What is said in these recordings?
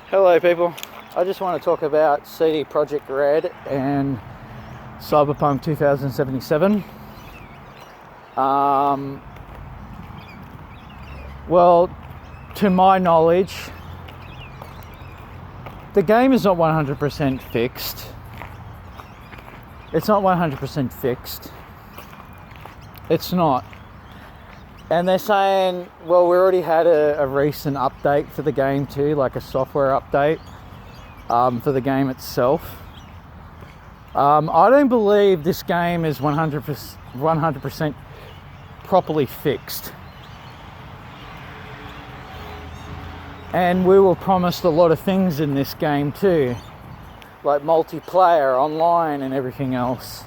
Hello people, I just want to talk about CD Projekt Red and Cyberpunk 2077. Well, to my knowledge, the game is not 100% fixed. It's not 100% fixed. It's not. And they're saying, well, we already had a recent update for the game too, like a software update for the game itself. I don't believe this game is 100% properly fixed. And we were promised a lot of things in this game too, like multiplayer, online and everything else.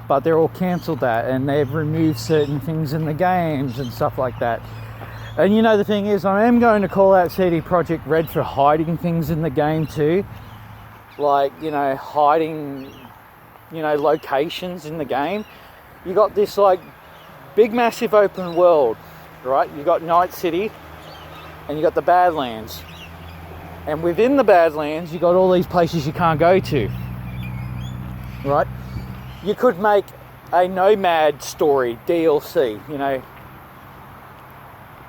But they're all cancelled that, and they've removed certain things in the games and stuff like that. And you know, the thing is, I am going to call out CD Projekt Red for hiding things in the game too, like, you know, hiding, you know, locations in the game. You got this like big massive open world, right? You got Night City and you got the Badlands, and within the Badlands you got all these places you can't go to, right? You could make a Nomad story DLC, you know,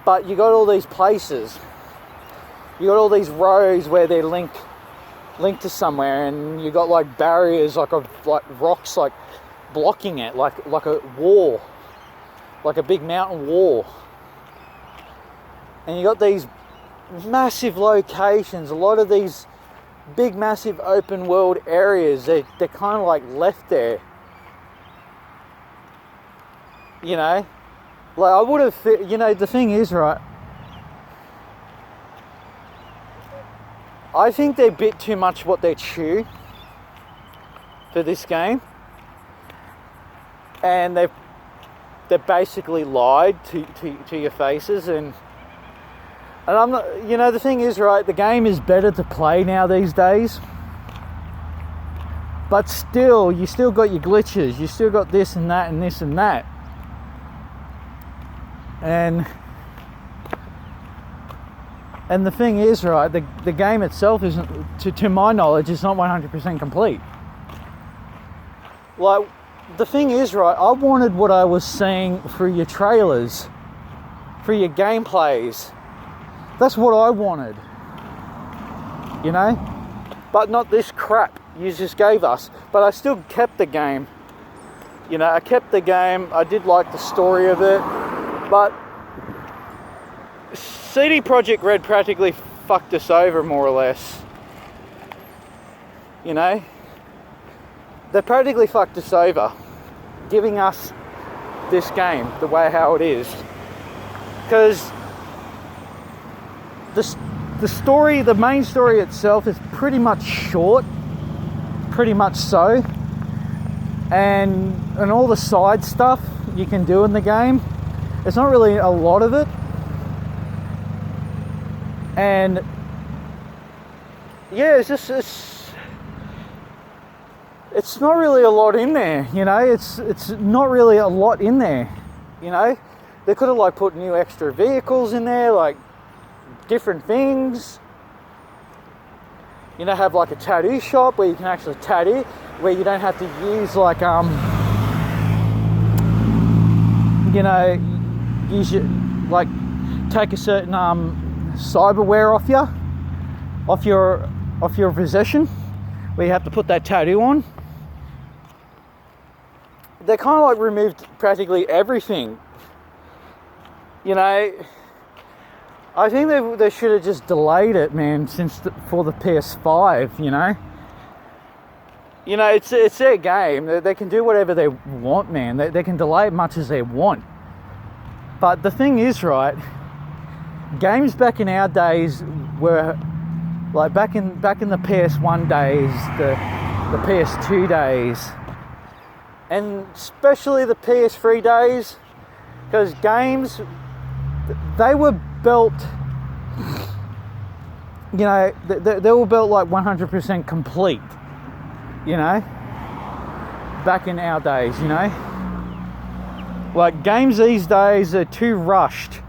but you got all these places, you got all these roads where they're linked to somewhere, and you got like barriers, like rocks, like blocking it, like a wall, like a big mountain wall. And you got these massive locations, a lot of these big massive open world areas, they're kind of like left there. You know, like I would have, you know, the thing is, right, I think they're a bit too much what they chew for this game, and they've basically lied to your faces, and I'm not, you know, the thing is, right, the game is better to play now these days, but still, you still got your glitches, you still got this and that and this and that. And the thing is, right, the game itself isn't, to my knowledge, it's not 100% complete. Like, the thing is, right, I wanted what I was seeing through your trailers, through your gameplays. That's what I wanted, you know? But not this crap you just gave us. But I still kept the game. You know, I kept the game. I did like the story of it. But CD Projekt Red practically fucked us over, more or less. You know? They practically fucked us over, giving us this game the way how it is. Because the story, the main story itself is pretty much short. Pretty much so. And all the side stuff you can do in the game, it's not really a lot of it. And yeah, it's not really a lot in there, you know. It's not really a lot in there, you know. They could have like put new extra vehicles in there, like different things. You know, have like a tattoo shop where you can actually tattoo, where you don't have to use like you know, use your, like, take a certain cyberware off your possession, where you have to put that tattoo on. They kind of like removed practically everything. You know, I think they should have just delayed it, man, for the PS5. You know, it's their game. They can do whatever they want, man. They can delay it much as they want. But the thing is, right, games back in our days were like back in the PS1 days, the PS2 days, and especially the PS3 days, because games, they were built, you know, they were built like 100% complete, you know, back in our days, you know. Like, games these days are too rushed,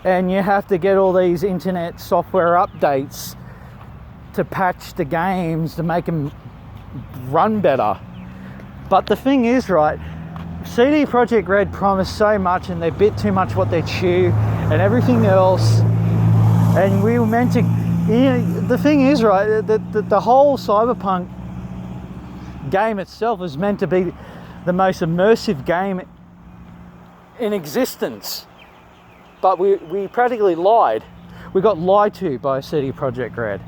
and you have to get all these internet software updates to patch the games to make them run better. But the thing is, right, CD Projekt Red promised so much, and they bit too much what they chew and everything else, and we were meant to, the thing is, right, the whole Cyberpunk game itself was meant to be the most immersive game in existence, but we practically lied. We got lied to by CD Projekt Red,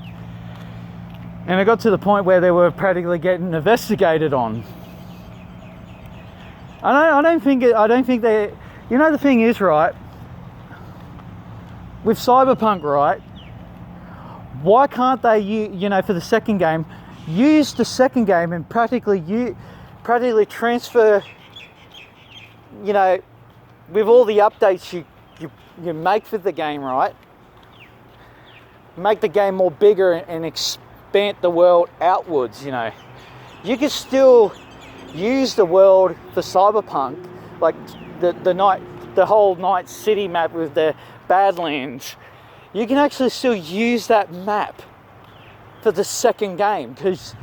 and it got to the point where they were practically getting investigated on. I don't think they. The thing is, right, with Cyberpunk, right, why can't they, for the second game, use the second game and practically transfer, with all the updates you make for the game, right? Make the game more bigger and expand the world outwards, You can still use the world for Cyberpunk, like the whole Night City map with the Badlands. You can actually still use that map for the second game, because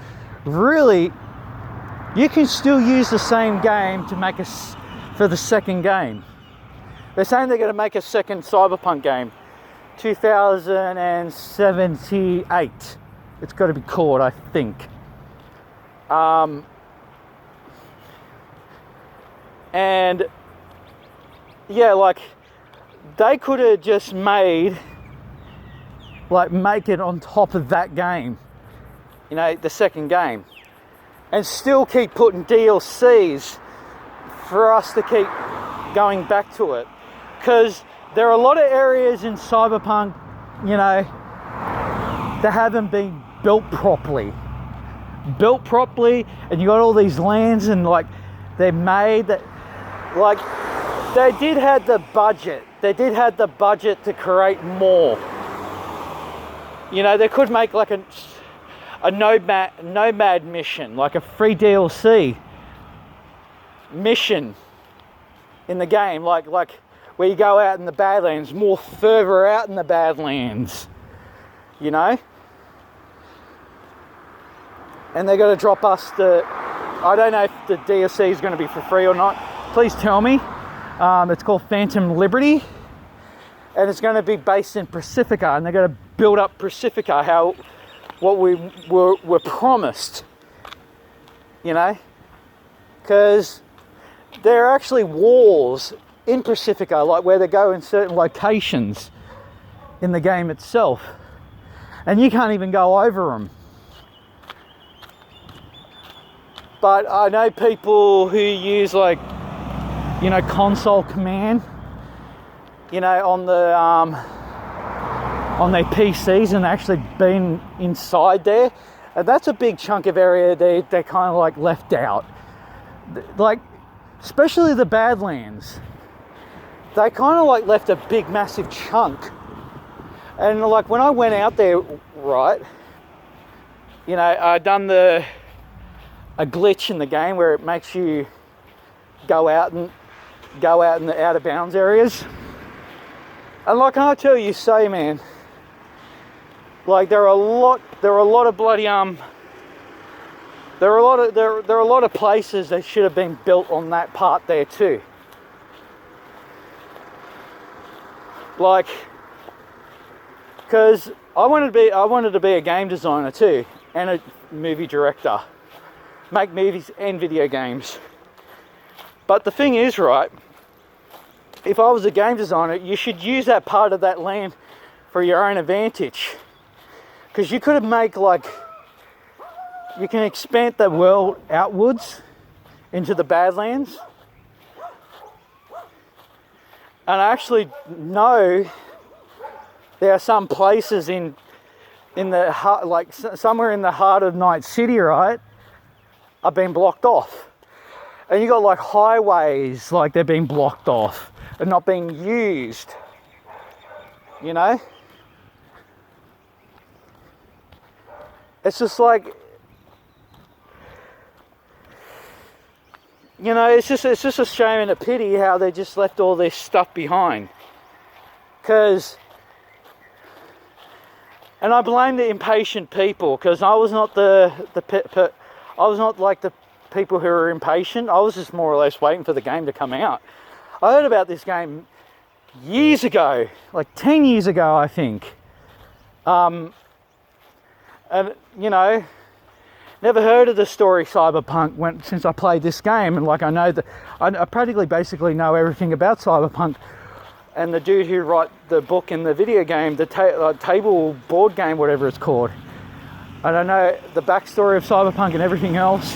really you can still use the same game to make for the second game. They're saying they're going to make a second Cyberpunk game, 2078. It's got to be called, I think. And yeah, like they could have just make it on top of that game, the second game, and still keep putting DLCs for us to keep going back to it. Because there are a lot of areas in Cyberpunk, that haven't been built properly, and you got all these lands, and they're made that, they did have the budget to create more. They could make a nomad mission, like a free DLC mission in the game, like where you go out in the Badlands, more further out in the Badlands, and they're going to drop us I don't know if the DLC is going to be for free or not. Please tell me. It's called Phantom Liberty, and it's going to be based in Pacifica, and they're going to build up Pacifica, what we were promised, because there are actually wars in Pacifica, where they go in certain locations in the game itself, and you can't even go over them. But I know people who use console command, on their PCs, and actually been inside there, and that's a big chunk of area they're kind of left out. Especially the Badlands, they kind of left a big massive chunk. And when I went out there, right, I done a glitch in the game where it makes you go out in the out of bounds areas. And I tell you, man, there are a lot of bloody there are a lot of places that should have been built on that part there too. Because I wanted to be a game designer too, and a movie director, make movies and video games. But the thing is, right, if I was a game designer, you should use that part of that land for your own advantage. Because you could have you can expand the world outwards into the Badlands. And I actually know there are some places in the heart, somewhere in the heart of Night City, right, are being blocked off. And you got highways, they're being blocked off and not being used. It's just it's just a shame and a pity how they just left all this stuff behind. Because, and I blame the impatient people, because I was not I was not like the people who are impatient. I was just more or less waiting for the game to come out. I heard about this game years ago, like 10 years ago, I think. And, you know, never heard of the story Cyberpunk since I played this game. And like, I know that I practically basically know everything about Cyberpunk. And the dude who wrote the book and the video game, the table board game, whatever it's called. And I know the backstory of Cyberpunk and everything else.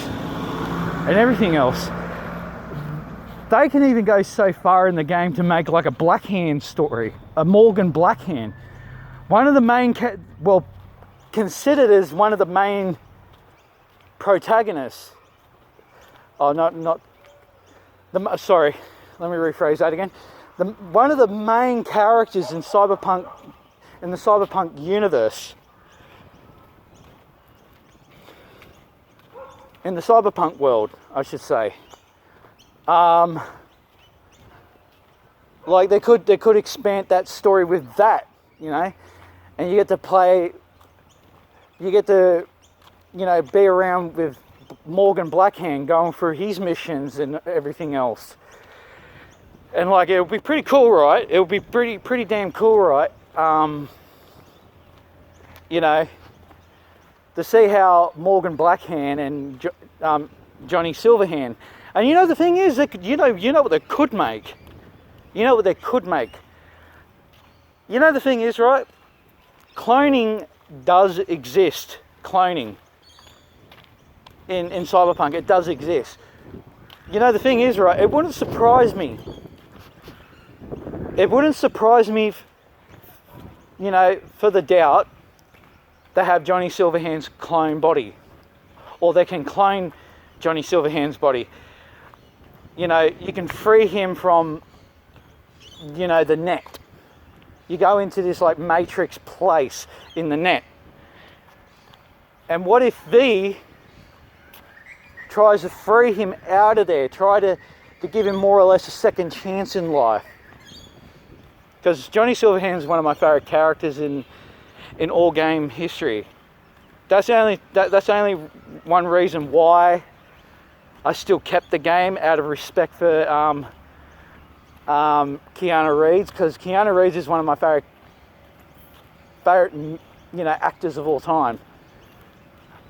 They can even go so far in the game to make like a Blackhand story, a Morgan Blackhand. One of the main, considered as one of the main protagonists. Oh, sorry, let me rephrase that again. One of the main characters in the Cyberpunk universe, in the Cyberpunk world, I should say. Like they could expand that story with that, you know, and you get to, you know, be around with Morgan Blackhand going through his missions and everything else. And like, it would be pretty cool, right? It would be pretty damn cool, right? You know, to see how Morgan Blackhand and Johnny Silverhand, and you know the thing is, you know what they could make. You know the thing is, right? Cloning does exist. Cloning in Cyberpunk, it does exist. You know the thing is, right? It wouldn't surprise me. It wouldn't surprise me if, you know, for the doubt, they have Johnny Silverhand's clone body. Or they can clone Johnny Silverhand's body. You know, you can free him from, you know, the net. You go into this like matrix place in the net. And what if V tries to free him out of there, try to give him more or less a second chance in life? Because Johnny Silverhand is one of my favourite characters in all game history. That's only one reason why I still kept the game, out of respect for Keanu Reeves, because Keanu Reeves is one of my favourite you know, actors of all time.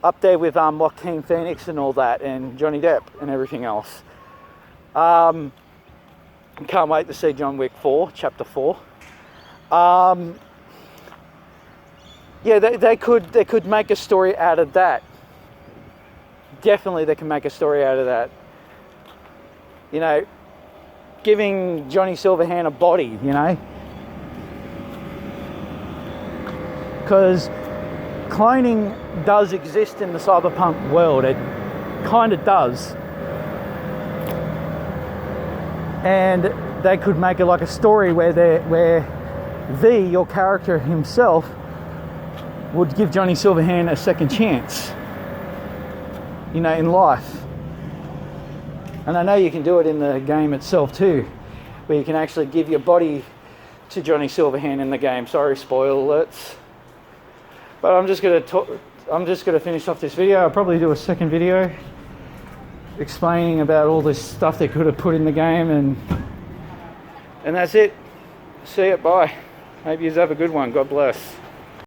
Up there with Joaquin Phoenix and all that, and Johnny Depp and everything else. Can't wait to see John Wick 4, Chapter 4. Yeah, they could make a story out of that. Definitely they can make a story out of that. You know, giving Johnny Silverhand a body, you know. Because cloning does exist in the Cyberpunk world. It kind of does. And they could make it like a story where V, your character himself, would give Johnny Silverhand a second chance, you know, in life. And I know you can do it in the game itself too, where you can actually give your body to Johnny Silverhand in the game. Sorry, spoiler alerts. But I'm just gonna finish off this video. I'll probably do a second video explaining about all this stuff they could have put in the game, and that's it. See it, bye. Hope you have a good one. God bless.